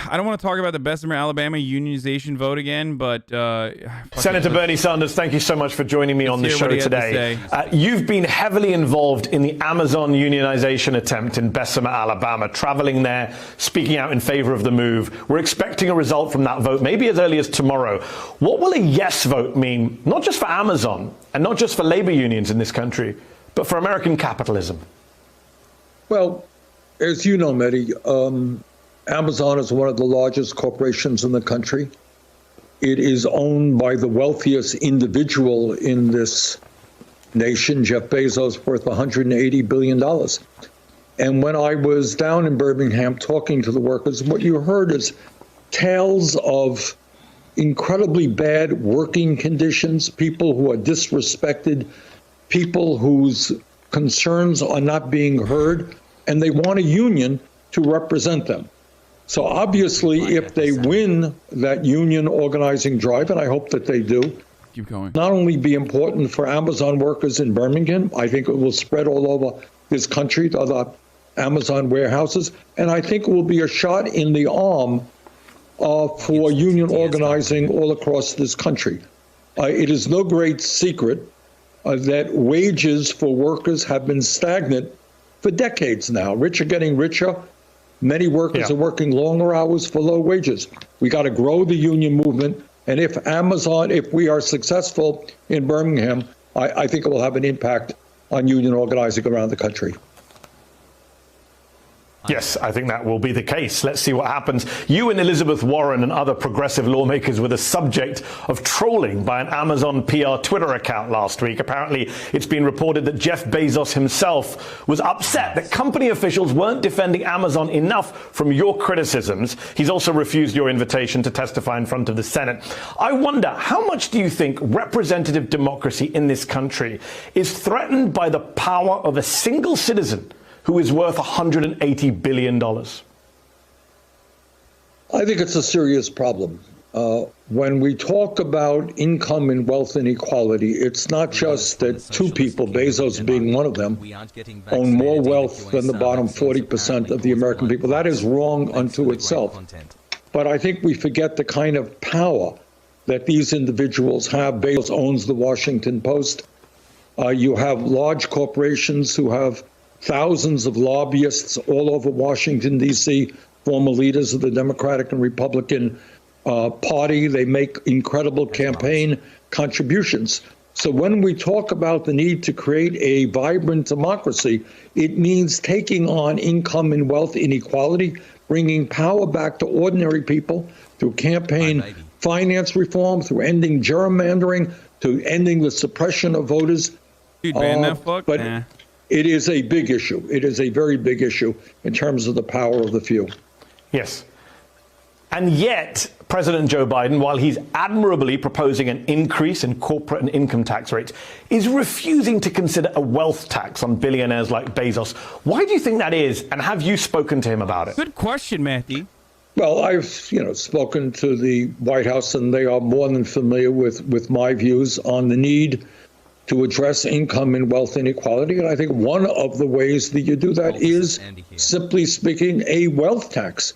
I don't want to talk about the Bessemer, Alabama unionization vote again, but Senator Bernie Sanders, thank you so much for joining me on the show today. You've been heavily involved in the Amazon unionization attempt in Bessemer, Alabama, traveling there, speaking out in favor of the move. We're expecting a result from that vote, maybe as early as tomorrow. What will a yes vote mean, not just for Amazon and not just for labor unions in this country, but for American capitalism? Well, as you know, Mehdi, Amazon is one of the largest corporations in the country. It is owned by the wealthiest individual in this nation, Jeff Bezos, worth $180 billion. And when I was down in Birmingham talking to the workers, what you heard is tales of incredibly bad working conditions, people who are disrespected, people whose concerns are not being heard, and they want a union to represent them. So obviously, if they win that union organizing drive, and I hope that they do, keep going, not only be important for Amazon workers in Birmingham, I think it will spread all over this country to other Amazon warehouses, and I think it will be a shot in the arm for union organizing all across this country. It is no great secret that wages for workers have been stagnant for decades now. Rich are getting richer. Many workers are working longer hours for low wages. We got to grow the union movement. And if we are successful in Birmingham, I think it will have an impact on union organizing around the country. Yes, I think that will be the case. Let's see what happens. You and Elizabeth Warren and other progressive lawmakers were the subject of trolling by an Amazon PR Twitter account last week. Apparently, it's been reported that Jeff Bezos himself was upset that company officials weren't defending Amazon enough from your criticisms. He's also refused your invitation to testify in front of the Senate. I wonder, how much do you think representative democracy in this country is threatened by the power of a single citizen who is worth $180 billion? I think it's a serious problem. When we talk about income and wealth inequality, it's not just that two people, Bezos being one of them, own more wealth than the bottom 40% of the American people. That is wrong unto itself. But I think we forget the kind of power that these individuals have. Bezos owns the Washington Post. You have large corporations who have thousands of lobbyists all over Washington, D.C., former leaders of the Democratic and Republican Party. They make incredible campaign contributions. So when we talk about the need to create a vibrant democracy, it means taking on income and wealth inequality, bringing power back to ordinary people through campaign finance reform, through ending gerrymandering, to ending the suppression of voters. Dude, ban that fuck? Nah. It is a big issue. It is a very big issue in terms of the power of the few. Yes. And yet, President Joe Biden, while he's admirably proposing an increase in corporate and income tax rates, is refusing to consider a wealth tax on billionaires like Bezos. Why do you think that is? And have you spoken to him about it? Good question, Matthew. Well, I've spoken to the White House, and they are more than familiar with my views on the need to address income and wealth inequality. And I think one of the ways that you do that is, simply speaking, a wealth tax.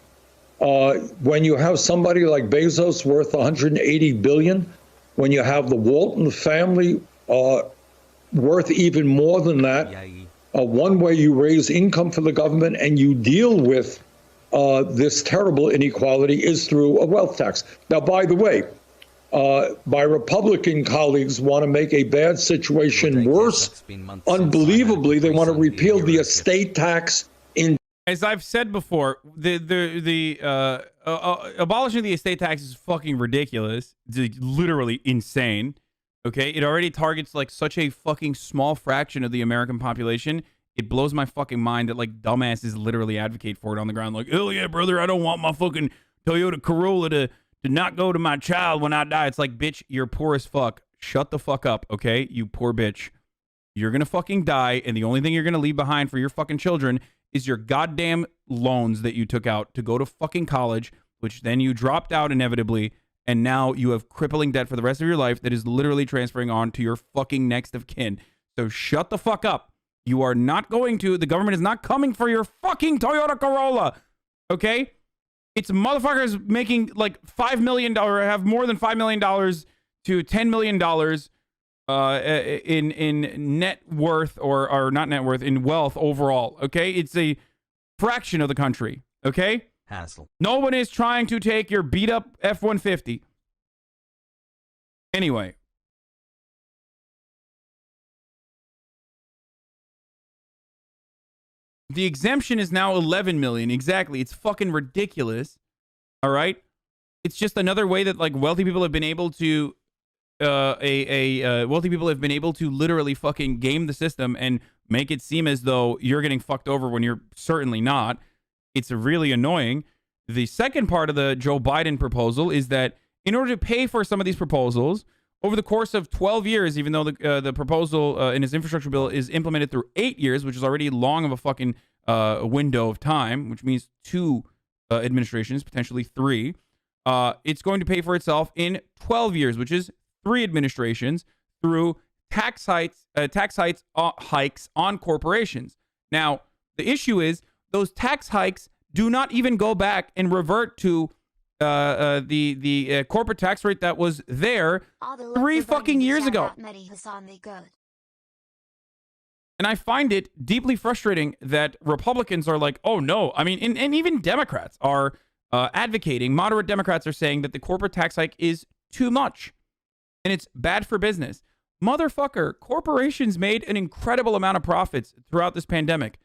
When you have somebody like Bezos worth $180 billion, when you have the Walton family worth even more than that, one way you raise income for the government and you deal with this terrible inequality is through a wealth tax. Now, by the way, my Republican colleagues want to make a bad situation worse. Unbelievably, they want to repeal the estate tax. As I've said before, the abolishing the estate tax is fucking ridiculous. It's literally insane. Okay, it already targets like such a fucking small fraction of the American population. It blows my fucking mind that like dumbasses literally advocate for it on the ground. Like, oh yeah, brother, I don't want my fucking Toyota Corolla to not go to my child when I die. It's like, bitch, you're poor as fuck. Shut the fuck up, okay? You poor bitch. You're gonna fucking die, and the only thing you're gonna leave behind for your fucking children is your goddamn loans that you took out to go to fucking college, which then you dropped out inevitably, and now you have crippling debt for the rest of your life that is literally transferring on to your fucking next of kin. So shut the fuck up. You are not going to, the government is not coming for your fucking Toyota Corolla, okay? It's motherfuckers making like $5 million or have more than $5 million to $10 million in net worth or not net worth, in wealth overall. Okay, it's a fraction of the country. Okay, hassle. No one is trying to take your beat up F-150. Anyway. The exemption is now 11 million. Exactly. It's fucking ridiculous. All right. It's just another way that like wealthy people have been able to wealthy people have been able to literally fucking game the system and make it seem as though you're getting fucked over when you're certainly not. It's really annoying. The second part of the Joe Biden proposal is that in order to pay for some of these proposals over the course of 12 years, even though the proposal in his infrastructure bill is implemented through 8 years, which is already long of a fucking window of time, which means 2 administrations, potentially 3. It's going to pay for itself in 12 years, which is 3 administrations, through tax hikes on corporations. Now, the issue is those tax hikes do not even go back and revert to the corporate tax rate that was there 3 fucking years ago. And I find it deeply frustrating that Republicans are like, oh no. I mean, and even Democrats are advocating, moderate Democrats are saying that the corporate tax hike is too much and it's bad for business. Motherfucker, corporations made an incredible amount of profits throughout this pandemic.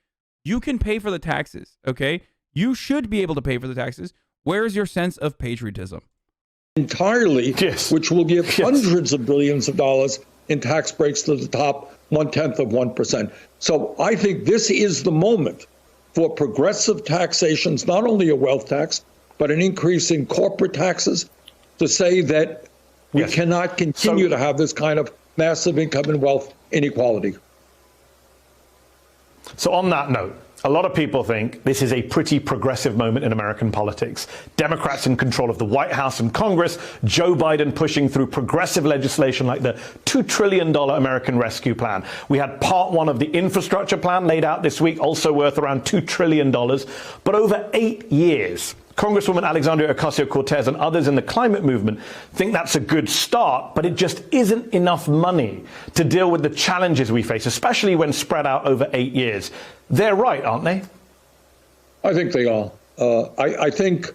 You can pay for the taxes, okay? You should be able to pay for the taxes. Where's your sense of patriotism? Entirely, yes. Which will give hundreds of billions of dollars in tax breaks to the top 0.1%. So I think this is the moment for progressive taxations, not only a wealth tax, but an increase in corporate taxes, to say that we cannot continue to have this kind of massive income and wealth inequality. So on that note, a lot of people think this is a pretty progressive moment in American politics. Democrats in control of the White House and Congress, Joe Biden pushing through progressive legislation like the $2 trillion American Rescue Plan. We had part 1 of the infrastructure plan laid out this week, also worth around $2 trillion. But over 8 years, Congresswoman Alexandria Ocasio-Cortez and others in the climate movement think that's a good start, but it just isn't enough money to deal with the challenges we face, especially when spread out over 8 years. They're right, aren't they? I think they are. I think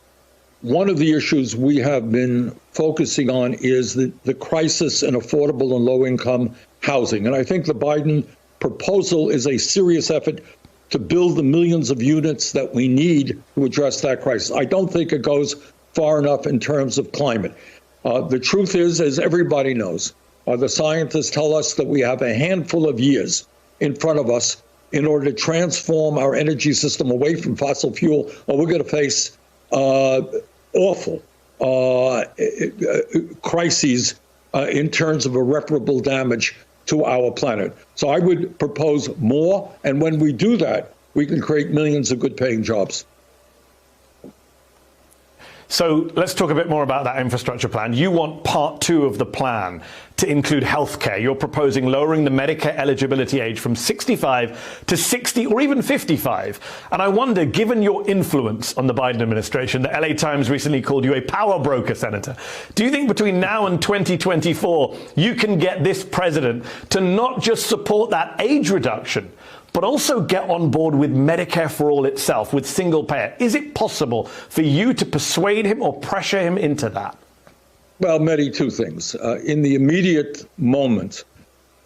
one of the issues we have been focusing on is the crisis in affordable and low-income housing. And I think the Biden proposal is a serious effort to build the millions of units that we need to address that crisis. I don't think it goes far enough in terms of climate. The truth is, as everybody knows, the scientists tell us that we have a handful of years in front of us in order to transform our energy system away from fossil fuel, or we're going to face awful crises in terms of irreparable damage to our planet. So I would propose more, and when we do that, we can create millions of good-paying jobs. So let's talk a bit more about that infrastructure plan. You want part 2 of the plan to include healthcare. You're proposing lowering the Medicare eligibility age from 65 to 60 or even 55. And I wonder, given your influence on the Biden administration, the LA Times recently called you a power broker, Senator. Do you think between now and 2024, you can get this president to not just support that age reduction, but also get on board with Medicare for all itself, with single payer? Is it possible for you to persuade him or pressure him into that? Well, Mehdi, 2 things. In the immediate moment,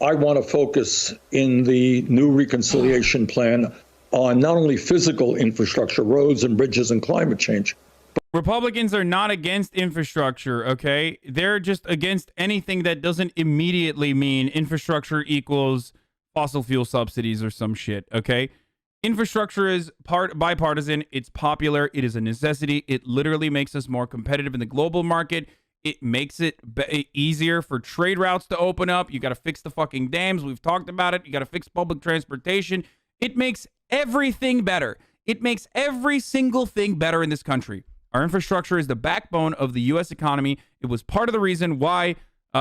I want to focus in the new reconciliation plan on not only physical infrastructure, roads and bridges and climate change. Republicans are not against infrastructure, okay? They're just against anything that doesn't immediately mean infrastructure equals fossil fuel subsidies or some shit, okay? Infrastructure is bipartisan. It's popular. It is a necessity. It literally makes us more competitive in the global market. It makes it easier for trade routes to open up. You got to fix the fucking dams. We've talked about it. You got to fix public transportation. It makes everything better. It makes every single thing better in this country. Our infrastructure is the backbone of the U.S. economy. It was part of the reason why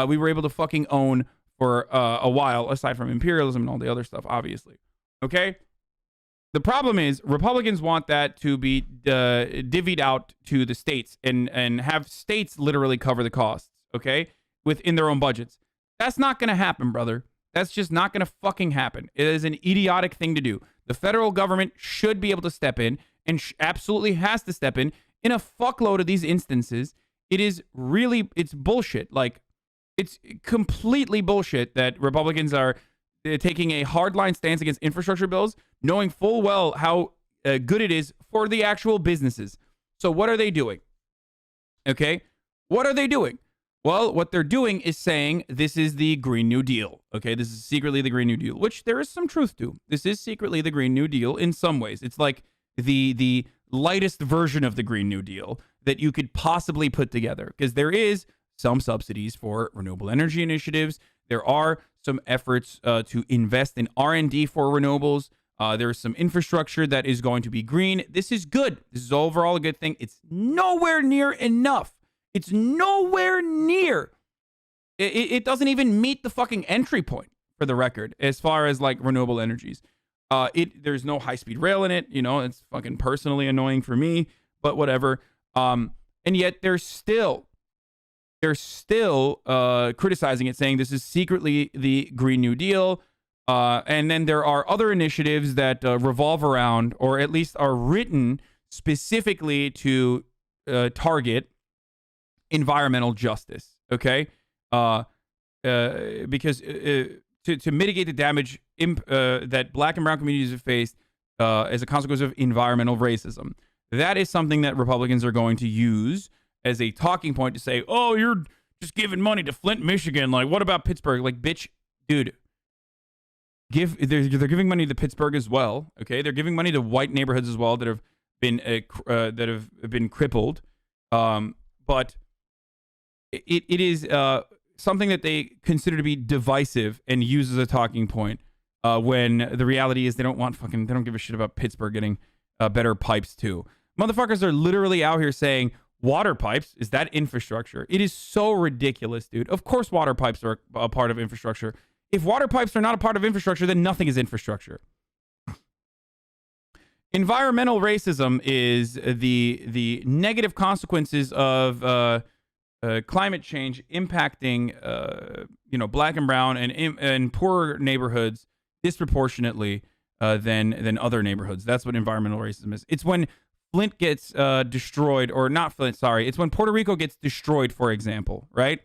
we were able to fucking own for a while, aside from imperialism and all the other stuff, obviously. Okay? The problem is Republicans want that to be divvied out to the states and have states literally cover the costs, okay, within their own budgets. That's not going to happen, brother. That's just not going to fucking happen. It is an idiotic thing to do. The federal government should be able to step in and absolutely has to step in a fuckload of these instances. It's bullshit. Like, it's completely bullshit that Republicans are taking a hardline stance against infrastructure bills, knowing full well how good it is for the actual businesses. So what are they doing? Okay, what are they doing? Well, what they're doing is saying this is the Green New Deal. Okay, this is secretly the Green New Deal, which there is some truth to. This is secretly the Green New Deal in some ways. It's like the lightest version of the Green New Deal that you could possibly put together, because there is some subsidies for renewable energy initiatives. There are some efforts to invest in R&D for renewables. There is some infrastructure that is going to be green. This is good. This is overall a good thing. It's nowhere near enough. It's nowhere near. It doesn't even meet the fucking entry point, for the record, as far as like renewable energies. There's no high-speed rail in it. You know, it's fucking personally annoying for me, but whatever. And yet they're still criticizing it, saying this is secretly the Green New Deal. And then there are other initiatives that revolve around, or at least are written specifically to target environmental justice. Okay, because to mitigate the damage that Black and brown communities have faced as a consequence of environmental racism. That is something that Republicans are going to use as a talking point to say, oh, you're just giving money to Flint, Michigan. Like, what about Pittsburgh? Like, bitch, dude, they're giving money to Pittsburgh as well. Okay, they're giving money to white neighborhoods as well that have been crippled. But it is something that they consider to be divisive and use as a talking point when the reality is they don't give a shit about Pittsburgh getting better pipes too. Motherfuckers are literally out here saying water pipes, is that infrastructure? It is so ridiculous, dude. Of course water pipes are a part of infrastructure. If water pipes are not a part of infrastructure, then nothing is infrastructure. Environmental racism is the negative consequences of climate change impacting Black and brown and poorer neighborhoods disproportionately than other neighborhoods. That's what environmental racism is. It's when Flint gets destroyed, or not Flint, sorry. It's when Puerto Rico gets destroyed, for example, right?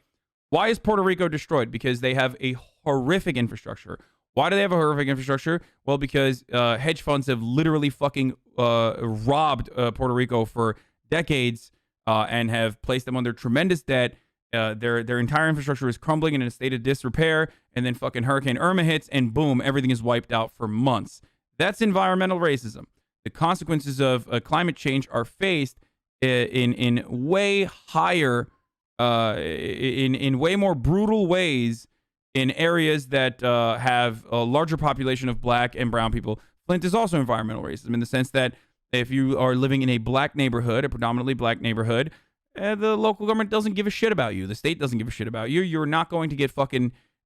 Why is Puerto Rico destroyed? Because they have a horrific infrastructure. Why do they have a horrific infrastructure? Well, because hedge funds have literally fucking robbed Puerto Rico for decades and have placed them under tremendous debt. Their entire infrastructure is crumbling and in a state of disrepair, and then fucking Hurricane Irma hits, and boom, everything is wiped out for months. That's environmental racism. The consequences of climate change are faced in way higher, in way more brutal ways in areas that have a larger population of Black and brown people. Flint is also environmental racism in the sense that if you are living in a Black neighborhood, a predominantly Black neighborhood, the local government doesn't give a shit about you. The state doesn't give a shit about you. You're not going to get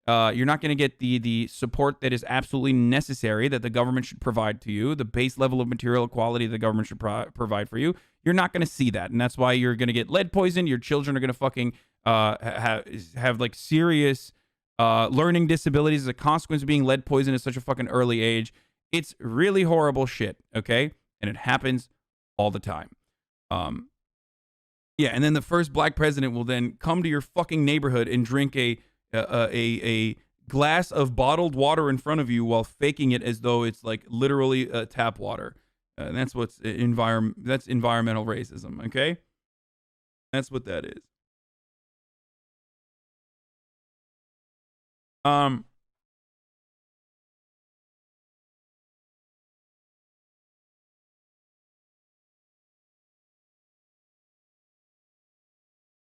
you're not going to get the support that is absolutely necessary that the government should provide to you, the base level of material equality the government should provide for you. You're not going to see that. And that's why you're going to get lead poison. Your children are going to fucking have like serious learning disabilities as a consequence of being lead poisoned at such a fucking early age. It's really horrible shit, okay? And it happens all the time. Yeah, and then the first Black president will then come to your fucking neighborhood and drink a glass of bottled water in front of you while faking it as though it's like literally tap water. And that's what's that's environmental racism, okay? That's what that is.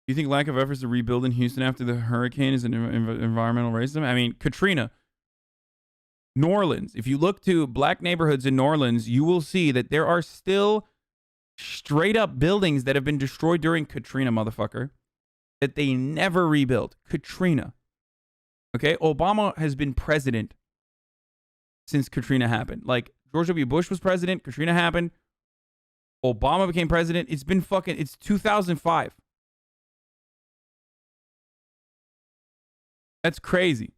Do you think lack of efforts to rebuild in Houston after the hurricane is an environmental racism? I mean, Katrina, New Orleans. If you look to Black neighborhoods in New Orleans, you will see that there are still straight up buildings that have been destroyed during Katrina, motherfucker, that they never rebuilt. Katrina. Okay, Obama has been president since Katrina happened. Like, George W. Bush was president. Katrina happened. Obama became president. It's 2005. That's crazy.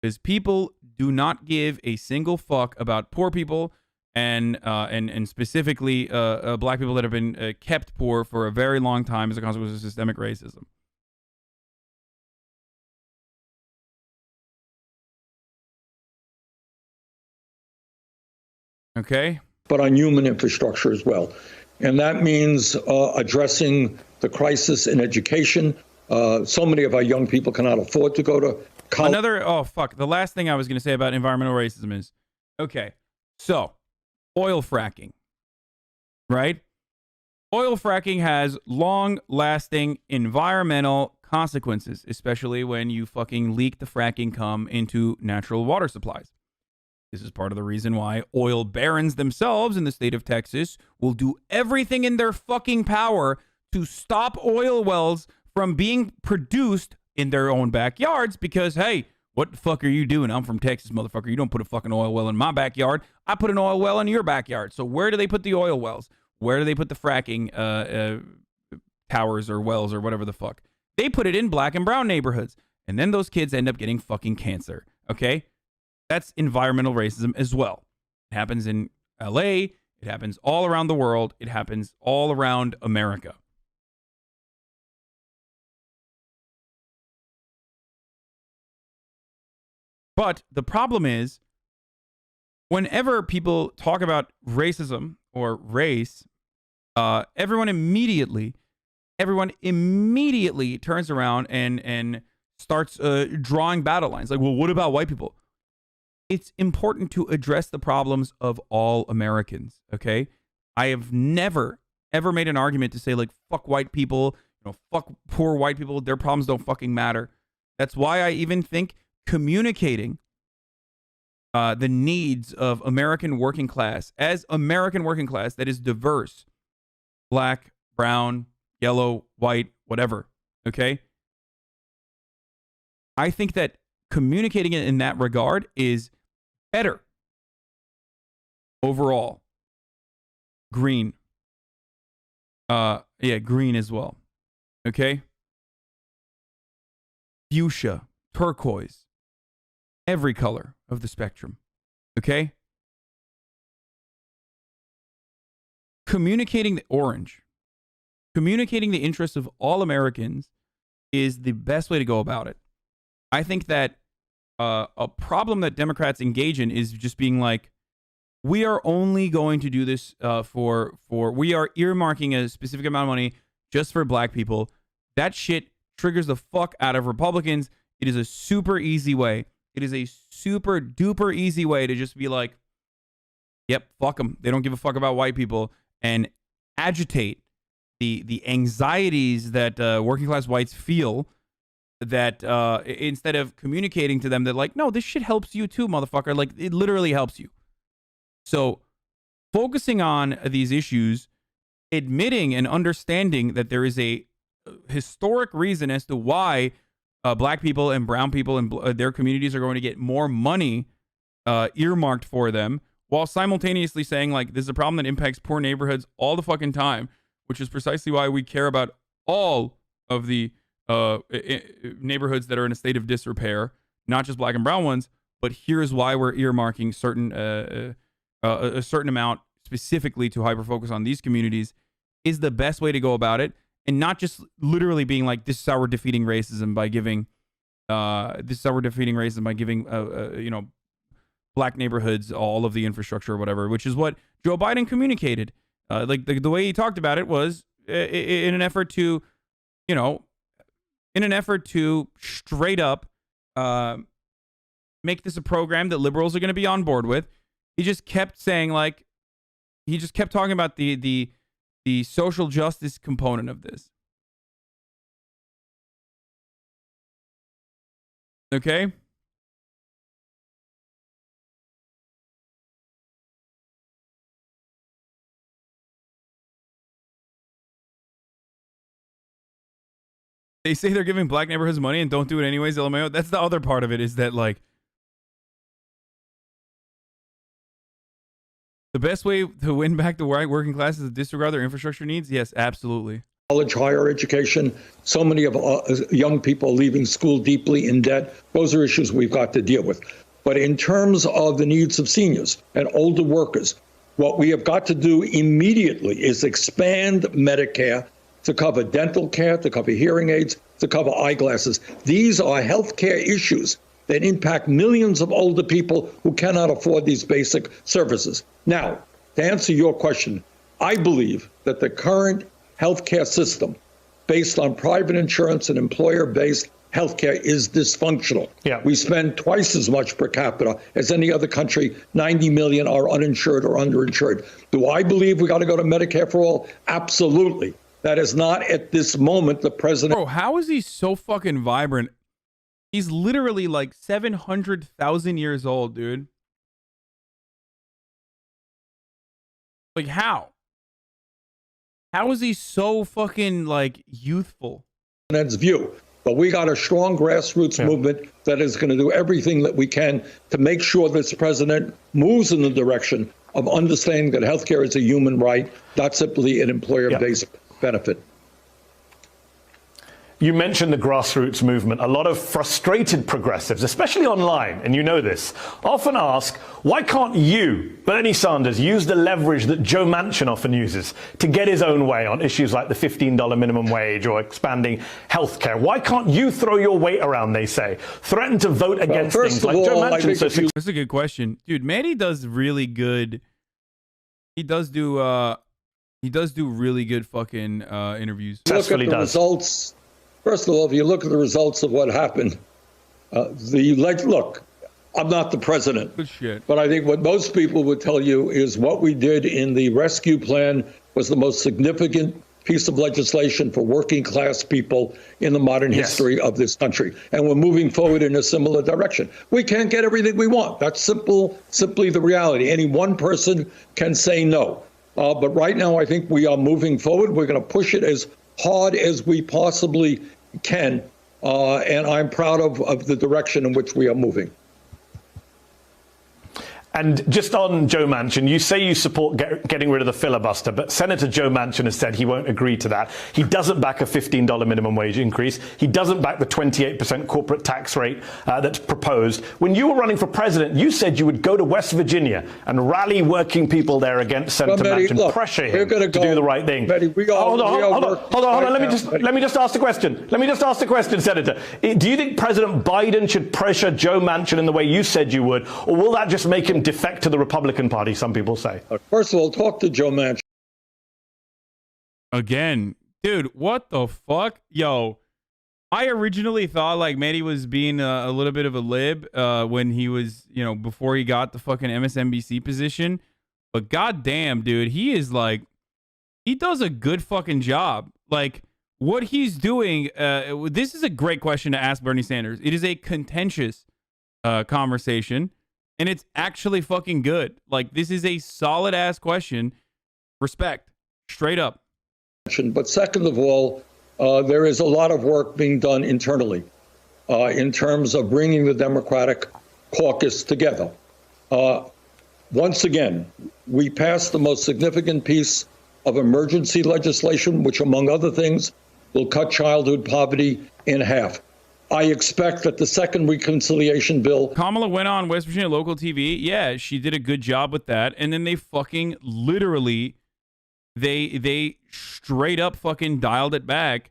Because people do not give a single fuck about poor people and specifically black people that have been kept poor for a very long time as a consequence of systemic racism. Okay? But on human infrastructure as well. And that means addressing the crisis in education. So many of our young people cannot afford to go to college. The last thing I was going to say about environmental racism is, okay, so oil fracking, right? Oil fracking has long-lasting environmental consequences, especially when you fucking leak the fracking cum into natural water supplies. This is part of the reason why oil barons themselves in the state of Texas will do everything in their fucking power to stop oil wells from being produced in their own backyards because, hey, what the fuck are you doing? I'm from Texas, motherfucker. You don't put a fucking oil well in my backyard. I put an oil well in your backyard. So where do they put the oil wells? Where do they put the fracking towers or wells or whatever the fuck? They put it in black and brown neighborhoods. And then those kids end up getting fucking cancer. Okay? That's environmental racism as well. It happens in LA. It happens all around the world. It happens all around America. But the problem is, whenever people talk about racism or race, everyone immediately turns around and starts drawing battle lines. Like, well, what about white people? It's important to address the problems of all Americans, okay? I have never, ever made an argument to say, like, fuck white people, fuck poor white people, their problems don't fucking matter. That's why I even think communicating the needs of American working class as American working class that is diverse, black, brown, yellow, white, whatever, okay? I think that communicating it in that regard is better overall. Green. Green as well. Okay? Fuchsia, turquoise, every color of the spectrum. Okay? Communicating the orange, communicating the interests of all Americans is the best way to go about it. I think that a problem that Democrats engage in is just being like, we are only going to do this we are earmarking a specific amount of money just for black people. That shit triggers the fuck out of Republicans. It is a super easy way. It is a super duper easy way to just be like, yep, fuck them. They don't give a fuck about white people, and agitate the anxieties that working class whites feel, that instead of communicating to them that, like, no, this shit helps you too, motherfucker. Like, it literally helps you. So focusing on these issues, admitting and understanding that there is a historic reason as to why black people and brown people and their communities are going to get more money earmarked for them, while simultaneously saying, like, this is a problem that impacts poor neighborhoods all the fucking time, which is precisely why we care about all of the neighborhoods that are in a state of disrepair, not just black and brown ones, but here's why we're earmarking a certain amount specifically to hyper-focus on these communities, is the best way to go about it, and not just literally being like, this is how we're defeating racism by giving, black neighborhoods all of the infrastructure or whatever, which is what Joe Biden communicated. Like the way he talked about it was in an effort to straight up make this a program that liberals are going to be on board with. He just kept saying, like, he just kept talking about the social justice component of this. Okay? They say they're giving black neighborhoods money and don't do it anyways, LMAO. That's the other part of it, is that, like, The best way to win back the working class is to disregard their infrastructure needs? Yes, absolutely. College, higher education. So many of young people leaving school deeply in debt. Those are issues we've got to deal with. But in terms of the needs of seniors and older workers, what we have got to do immediately is expand Medicare to cover dental care, to cover hearing aids, to cover eyeglasses. These are health care issues that impact millions of older people who cannot afford these basic services. Now, to answer your question, I believe that the current healthcare system, based on private insurance and employer-based healthcare, is dysfunctional. Yeah. We spend twice as much per capita as any other country. 90 million are uninsured or underinsured. Do I believe we got to go to Medicare for all? Absolutely. That is not at this moment the president. Bro, how is he so fucking vibrant? He's literally like 700,000 years old, dude. Like, how? How is he so fucking, like, youthful? President's view. But we got a strong grassroots movement that is going to do everything that we can to make sure this president moves in the direction of understanding that healthcare is a human right, not simply an employer-based benefit. You mentioned the grassroots movement. A lot of frustrated progressives, especially online, and you know this, often ask, why can't you, Bernie Sanders, use the leverage that Joe Manchin often uses to get his own way on issues like the $15 minimum wage or expanding health care? Why can't you throw your weight around, they say, threaten to vote against things like Joe Manchin? That's a good question. Dude, Manny does really good. He does do really good fucking interviews. Look at the results. First of all, if you look at the results of what happened, look, I'm not the president, good shit. But I think what most people would tell you is what we did in the rescue plan was the most significant piece of legislation for working class people in the modern history of this country. And we're moving forward in a similar direction. We can't get everything we want. That's simply the reality. Any one person can say no. But right now, I think we are moving forward. We're going to push it as hard as we possibly can, and I'm proud of the direction in which we are moving. And just on Joe Manchin, you say you support getting rid of the filibuster, but Senator Joe Manchin has said he won't agree to that. He doesn't back a $15 minimum wage increase. He doesn't back the 28% corporate tax rate that's proposed. When you were running for president, you said you would go to West Virginia and rally working people there against Senator Manchin, pressure him to do the right thing. Hold on. Let me just ask the question. Let me just ask the question, Senator. Do you think President Biden should pressure Joe Manchin in the way you said you would, or will that just make him defect to the Republican Party, some people say? First of all, talk to Joe Manchin. Again, dude, what the fuck? Yo, I originally thought like Manny was being a little bit of a lib when he was, you know, before he got the fucking MSNBC position. But goddamn, dude, he is like, he does a good fucking job. Like, what he's doing, this is a great question to ask Bernie Sanders. It is a contentious conversation. And it's actually fucking good. Like, this is a solid ass question. Respect. Straight up. But second of all, there is a lot of work being done internally in terms of bringing the Democratic caucus together. Once again, we passed the most significant piece of emergency legislation, which, among other things, will cut childhood poverty in half. I expect that the second reconciliation bill... Kamala went on West Virginia local TV. Yeah, she did a good job with that. And then they fucking literally, they straight up fucking dialed it back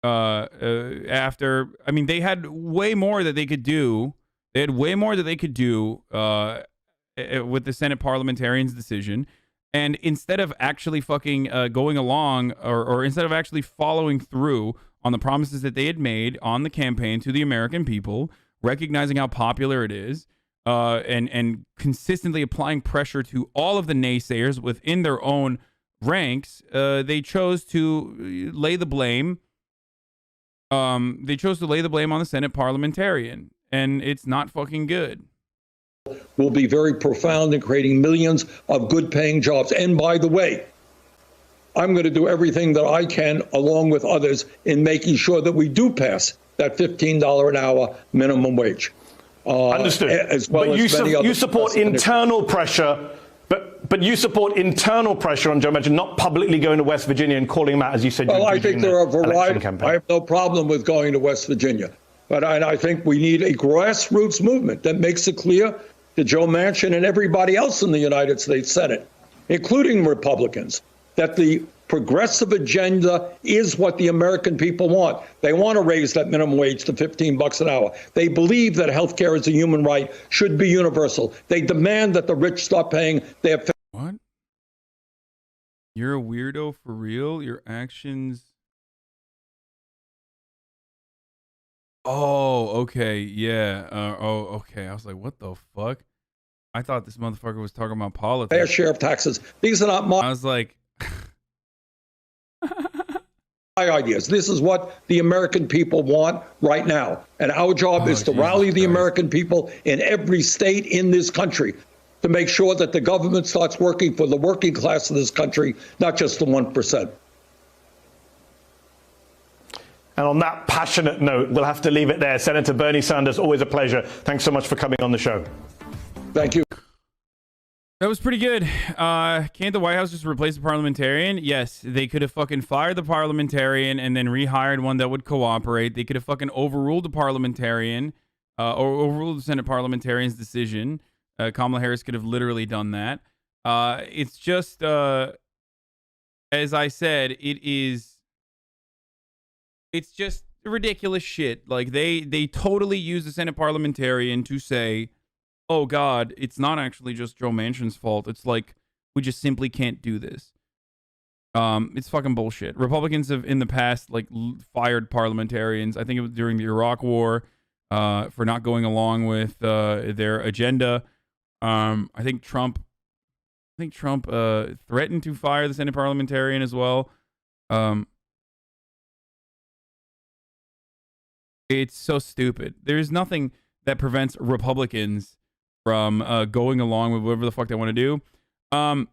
after... I mean, they had way more that they could do. They had way more that they could do with the Senate parliamentarians' decision. And instead of actually fucking going along or instead of actually following through on the promises that they had made on the campaign to the American people, recognizing how popular it is, and consistently applying pressure to all of the naysayers within their own ranks, they chose to lay the blame. They chose to lay the blame on the Senate parliamentarian, and it's not fucking good. Will be very profound in creating millions of good-paying jobs. And by the way, I'm going to do everything that I can, along with others, in making sure that we do pass that $15 an hour minimum wage. Understood. As well but as you support internal pressure. But But you support internal pressure on Joe Manchin, not publicly going to West Virginia and calling him out, as you said. Well, I think there are a variety. I have no problem with going to West Virginia. But I think we need a grassroots movement that makes it clear to Joe Manchin and everybody else in the United States Senate, including Republicans, that the progressive agenda is what the American people want. They want to raise that minimum wage to $15 an hour. They believe that health care is a human right, should be universal. They demand that the rich stop paying their... What? You're a weirdo for real? Your actions... Oh, okay, yeah. Okay. I was like, what the fuck? I thought this motherfucker was talking about politics. Fair share of taxes. These are not my... I was like... my ideas. This is what the American people want right now. And our job is to rally the American people in every state in this country to make sure that the government starts working for the working class of this country, not just the 1%. And on that passionate note, we'll have to leave it there. Senator Bernie Sanders, always a pleasure. Thanks so much for coming on the show. Thank you. That was pretty good. Can't the White House just replace the parliamentarian? Yes, they could have fucking fired the parliamentarian and then rehired one that would cooperate. They could have fucking overruled the parliamentarian or overruled the Senate parliamentarian's decision. Kamala Harris could have literally done that. It's just, as I said, it's just ridiculous shit. Like they totally use the Senate parliamentarian to say, oh God, it's not actually just Joe Manchin's fault. It's like, we just simply can't do this. It's fucking bullshit. Republicans have in the past like fired parliamentarians. I think it was during the Iraq War for not going along with their agenda. I think Trump threatened to fire the Senate parliamentarian as well. It's so stupid. There's nothing that prevents Republicans from going along with whatever the fuck they want to do.